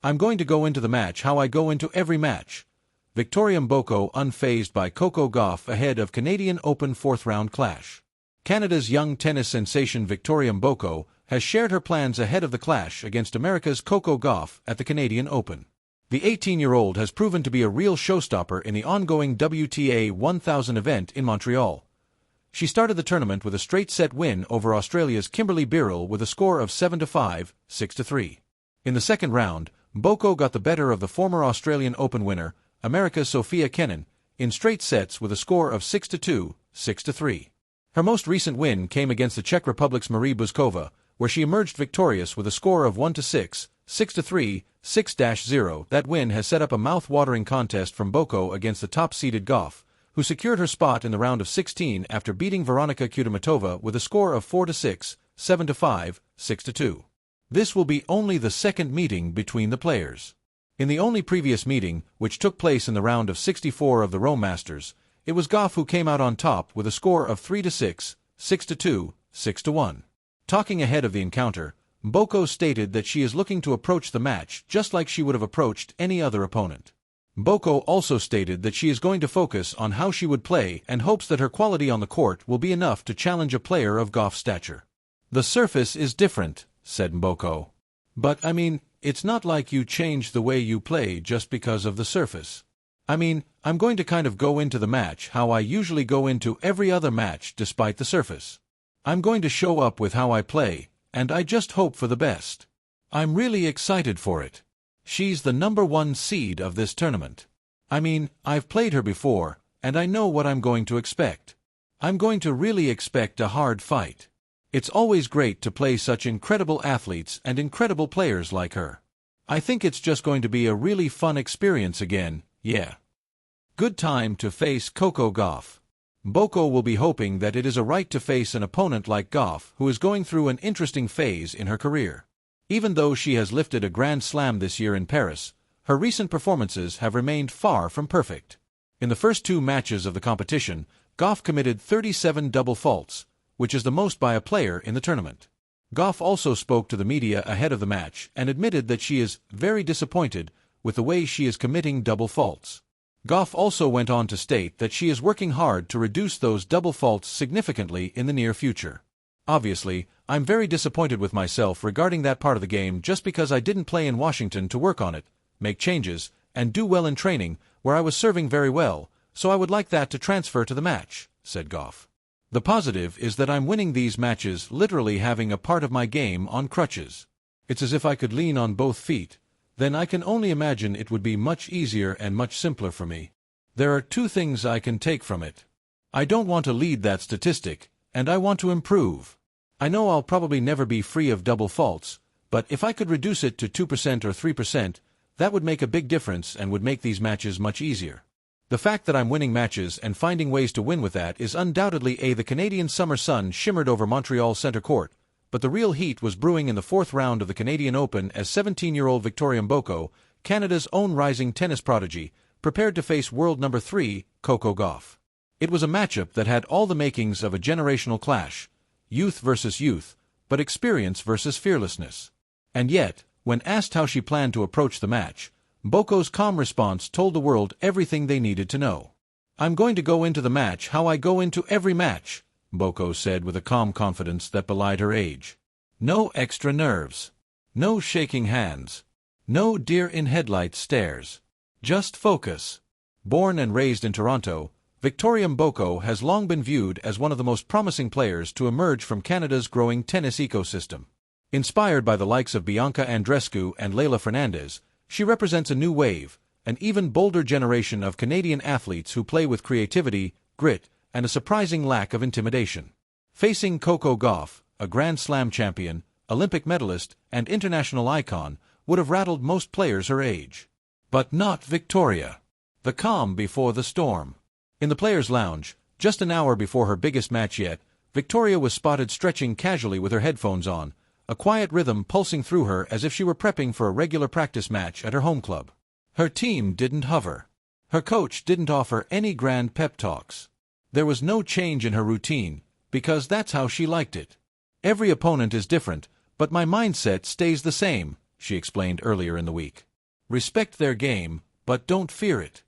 I'm going to go into the match how I go into every match. Victoria Mboko unfazed by Coco Gauff ahead of Canadian Open fourth-round clash. Canada's young tennis sensation Victoria Mboko has shared her plans ahead of the clash against America's Coco Gauff at the Canadian Open. The 18-year-old has proven to be a real showstopper in the ongoing WTA 1000 event in Montreal. She started the tournament with a straight-set win over Australia's Kimberly Birrell with a score of 7-5, 6-3. In the second round, Mboko got the better of the former Australian Open winner, America's Sofia Kenin, in straight sets with a score of 6-2, 6-3. Her most recent win came against the Czech Republic's Marie Buzkova, where she emerged victorious with a score of 1-6, 6-3, 6-0. That win has set up a mouth-watering contest from Mboko against the top-seeded Gauff, who secured her spot in the round of 16 after beating Veronika Kudermetova with a score of 4-6, 7-5, 6-2. This will be only the second meeting between the players. In the only previous meeting, which took place in the round of 64 of the Rome Masters, it was Gauff who came out on top with a score of 3-6, 6-2, 6-1. Talking ahead of the encounter, Mboko stated that she is looking to approach the match just like she would have approached any other opponent. Mboko also stated that she is going to focus on how she would play and hopes that her quality on the court will be enough to challenge a player of Gauff's stature. "The surface is different," said Mboko. "But, it's not like you change the way you play just because of the surface. I'm going to kind of go into the match how I usually go into every other match despite the surface. I'm going to show up with how I play, and I just hope for the best. I'm really excited for it. She's the #1 seed of this tournament. I've played her before, and I know what I'm going to expect. I'm going to really expect a hard fight. It's always great to play such incredible athletes and incredible players like her. I think it's just going to be a really fun experience again, yeah. Good time to face Coco Gauff." Mboko will be hoping that it is a right to face an opponent like Gauff, who is going through an interesting phase in her career. Even though she has lifted a Grand Slam this year in Paris, her recent performances have remained far from perfect. In the first two matches of the competition, Gauff committed 37 double faults, which is the most by a player in the tournament. Gauff also spoke to the media ahead of the match and admitted that she is very disappointed with the way she is committing double faults. Gauff also went on to state that she is working hard to reduce those double faults significantly in the near future. "Obviously, I'm very disappointed with myself regarding that part of the game just because I didn't play in Washington to work on it, make changes, and do well in training, where I was serving very well, so I would like that to transfer to the match," said Gauff. "The positive is that I'm winning these matches literally having a part of my game on crutches. It's as if I could lean on both feet. Then I can only imagine it would be much easier and much simpler for me. There are two things I can take from it. I don't want to lead that statistic, and I want to improve. I know I'll probably never be free of double faults, but if I could reduce it to 2% or 3%, that would make a big difference and would make these matches much easier. The fact that I'm winning matches and finding ways to win with that is undoubtedly the Canadian summer sun shimmered over Montreal center court, but the real heat was brewing in the fourth round of the Canadian Open as 17-year-old Victoria Mboko, Canada's own rising tennis prodigy, prepared to face world number 3, Coco Gauff. It was a matchup that had all the makings of a generational clash, youth versus youth, but experience versus fearlessness. And yet, when asked how she planned to approach the match, Mboko's calm response told the world everything they needed to know. "I'm going to go into the match how I go into every match," Mboko said with a calm confidence that belied her age. "No extra nerves. No shaking hands. No deer-in-headlights stares. Just focus." Born and raised in Toronto, Victoria Mboko has long been viewed as one of the most promising players to emerge from Canada's growing tennis ecosystem. Inspired by the likes of Bianca Andreescu and Leylah Fernandez, she represents a new wave, an even bolder generation of Canadian athletes who play with creativity, grit, and a surprising lack of intimidation. Facing Coco Gauff, a Grand Slam champion, Olympic medalist, and international icon, would have rattled most players her age. But not Victoria. The calm before the storm. In the players' lounge, just an hour before her biggest match yet, Victoria was spotted stretching casually with her headphones on, a quiet rhythm pulsing through her as if she were prepping for a regular practice match at her home club. Her team didn't hover. Her coach didn't offer any grand pep talks. There was no change in her routine, because that's how she liked it. "Every opponent is different, but my mindset stays the same," she explained earlier in the week. Respect their game, but don't fear it.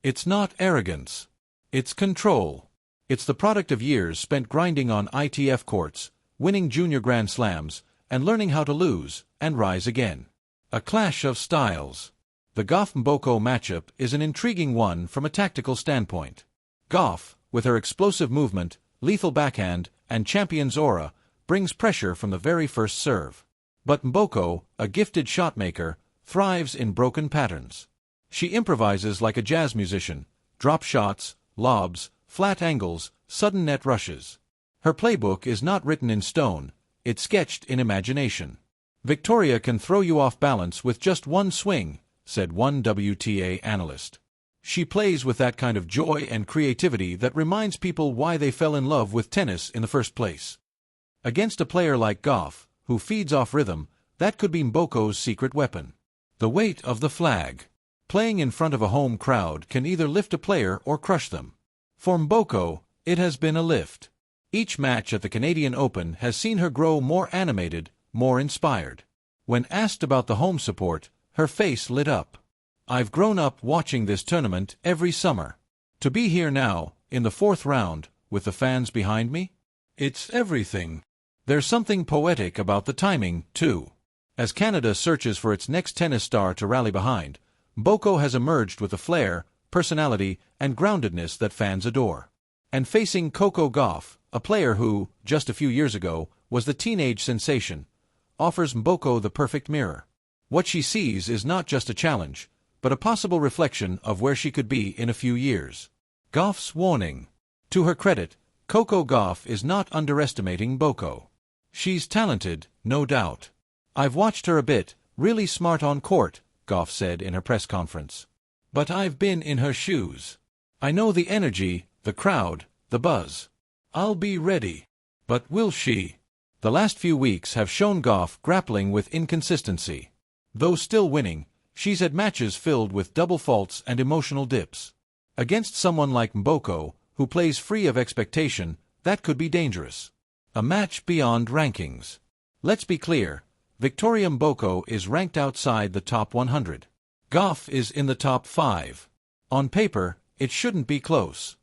It's not arrogance. It's control. It's the product of years spent grinding on ITF courts, winning junior Grand Slams, and learning how to lose and rise again. A clash of styles. The Gauff-Mboko matchup is an intriguing one from a tactical standpoint. Gauff, with her explosive movement, lethal backhand, and champion's aura, brings pressure from the very first serve. But Mboko, a gifted shotmaker, thrives in broken patterns. She improvises like a jazz musician, drop shots, lobs, flat angles, sudden net rushes. Her playbook is not written in stone, it's sketched in imagination. Victoria can throw you off balance with just one swing, said one WTA analyst. She plays with that kind of joy and creativity that reminds people why they fell in love with tennis in the first place. Against a player like Gauff, who feeds off rhythm, that could be Mboko's secret weapon. The weight of the flag. Playing in front of a home crowd can either lift a player or crush them. For Mboko, it has been a lift. Each match at the Canadian Open has seen her grow more animated, more inspired. When asked about the home support, her face lit up. I've grown up watching this tournament every summer. To be here now, in the fourth round, with the fans behind me? It's everything. There's something poetic about the timing, too. As Canada searches for its next tennis star to rally behind, Mboko has emerged with a flair, personality, and groundedness that fans adore. And facing Coco Gauff, a player who, just a few years ago, was the teenage sensation, offers Mboko the perfect mirror. What she sees is not just a challenge, but a possible reflection of where she could be in a few years. Gauff's warning. To her credit, Coco Gauff is not underestimating Mboko. She's talented, no doubt. I've watched her a bit, really smart on court, Gauff said in her press conference. But I've been in her shoes. I know the energy, the crowd, the buzz. I'll be ready. But will she? The last few weeks have shown Gauff grappling with inconsistency. Though still winning, she's had matches filled with double faults and emotional dips. Against someone like Mboko, who plays free of expectation, that could be dangerous. A match beyond rankings. Let's be clear, Victoria Mboko is ranked outside the top 100. Gauff is in the top 5. On paper, it shouldn't be close.